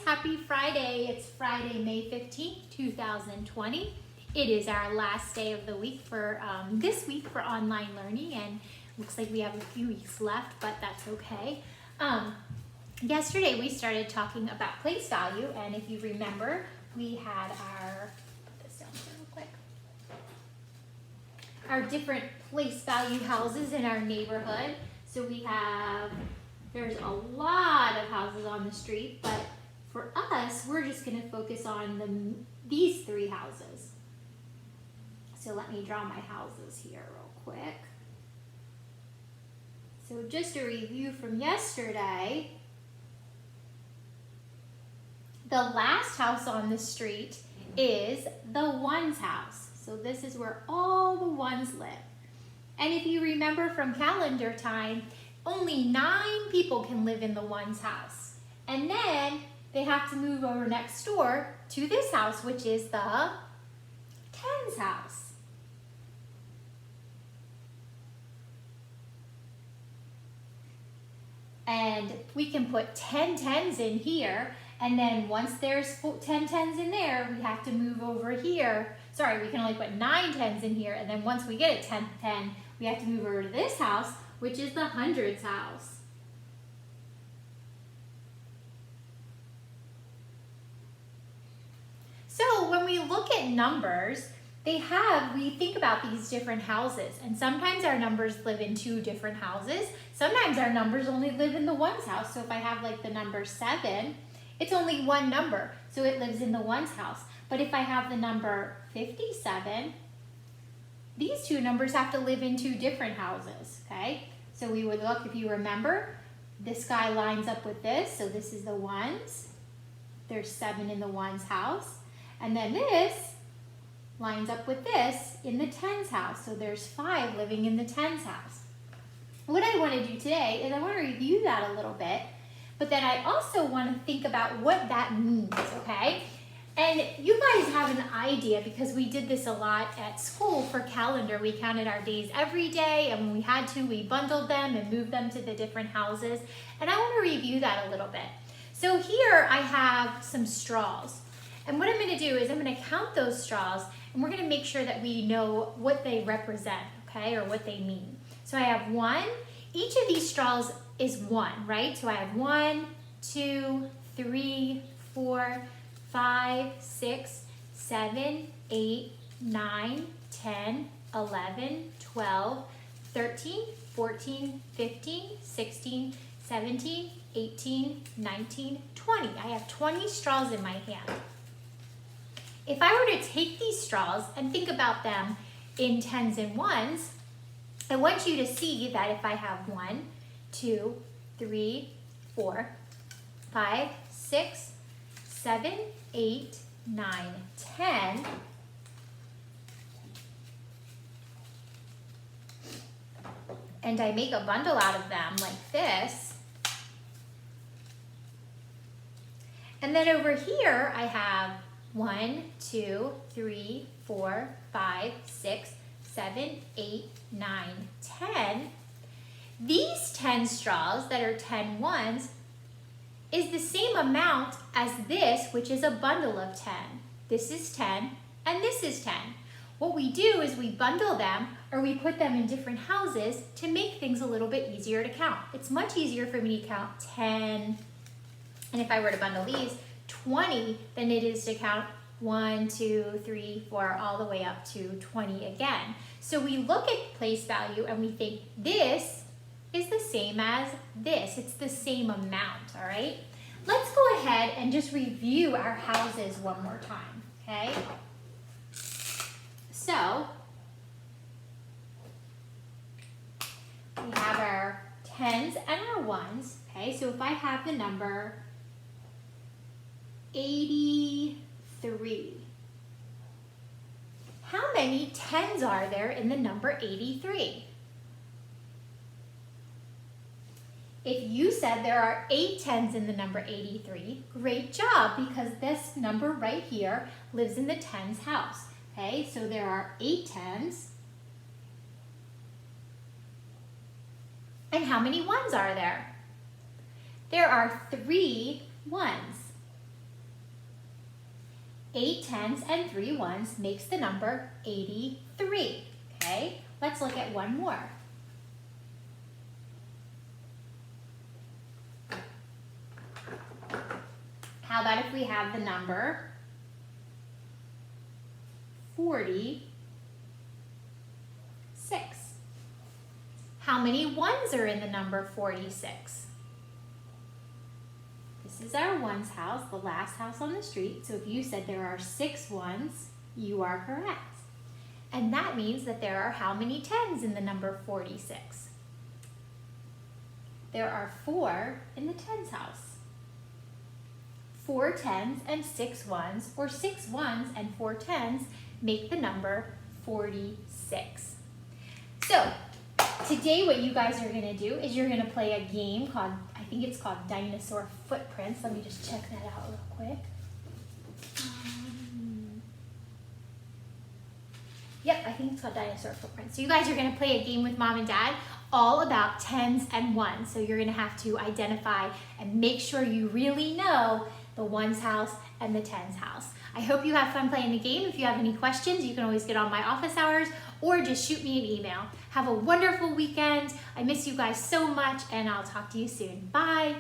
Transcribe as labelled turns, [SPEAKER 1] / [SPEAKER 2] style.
[SPEAKER 1] Happy Friday. It's Friday, May 15th, 2020. It is our last day of the week for this week for online learning, and looks like we have a few weeks left, but that's okay. Yesterday we started talking about place value, and if you remember, we had put this down here real quick, our different place value houses in our neighborhood. So there's a lot of houses on the street, but for us, we're just going to focus on these three houses. So let me draw my houses here real quick. So just a review from yesterday, the last house on the street is the ones house. So this is where all the ones live. And if you remember from calendar time, only 9 people can live in the ones house. And then they have to move over next door to this house, which is the tens house. And we can put 10 tens in here, and then once there's 10 tens in there, we have to move over here. Sorry, we can only put 9 tens in here, and then once we get a 10th 10, we have to move over to this house, which is the hundreds house. So when we look at numbers, we think about these different houses, and sometimes our numbers live in 2 different houses. Sometimes our numbers only live in the ones house. So if I have like the number 7, it's only one number, so it lives in the ones house. But if I have the number 57, these 2 numbers have to live in 2 different houses, okay? So we would look, if you remember, this guy lines up with this, so this is the ones. There's 7 in the ones house. And then this lines up with this in the tens house, so there's 5 living in the tens house. What I want to do today is I want to review that a little bit, but then I also want to think about what that means, okay? And you guys have an idea, because we did this a lot at school for calendar. We counted our days every day, and when we had to, we bundled them and moved them to the different houses. And I want to review that a little bit. So here I have some straws. And what I'm going to do is I'm going to count those straws, and we're going to make sure that we know what they represent, okay, or what they mean. So I have 1. Each of these straws is 1, right? So I have 1, 2, 3, 4, 5, 6, 7, 8, 9, 10, 11, 12, 13, 14, 15, 16, 17, 18, 19, 20. I have 20 straws in my hand. If I were to take these straws and think about them in tens and ones, I want you to see that if I have 1, 2, 3, 4, 5, 6, 7, 8, 9, 10, and I make a bundle out of them like this, and then over here I have 1, 2, 3, 4, 5, 6, 7, 8, 9, 10. These 10 straws that are 10 ones is the same amount as this, which is a bundle of 10. This is 10, and this is 10. What we do is we bundle them, or we put them in different houses to make things a little bit easier to count. It's much easier for me to count 10, and if I were to bundle these, 20, than it is to count 1, 2, 3, 4, all the way up to 20 again. So we look at place value and we think this is the same as this. It's the same amount, all right? Let's go ahead and just review our houses one more time, okay? So we have our tens and our ones, okay? So if I have the number 83, how many tens are there in the number 83? If you said there are 8 tens in the number 83, great job, because this number right here lives in the tens house. Okay, so there are 8 tens. And how many ones are there? There are 3 ones. 8 tens and 3 ones makes the number 83. Okay, let's look at one more. How about if we have the number 46? How many ones are in the number 46? This is our ones house, the last house on the street. So if you said there are 6 ones, you are correct. And that means that there are how many tens in the number 46? There are 4 in the tens house. 4 tens and 6 ones, or 6 ones and 4 tens, make the number 46. So today what you guys are going to do is you're going to play a game called, I think it's called Dinosaur Footprints. Let me just check that out real quick. Yep, I think it's called Dinosaur Footprints. So you guys are going to play a game with Mom and Dad all about tens and ones. So you're going to have to identify and make sure you really know the ones house and the tens house. I hope you have fun playing the game. If you have any questions, you can always get on my office hours or just shoot me an email. Have a wonderful weekend. I miss you guys so much, and I'll talk to you soon. Bye.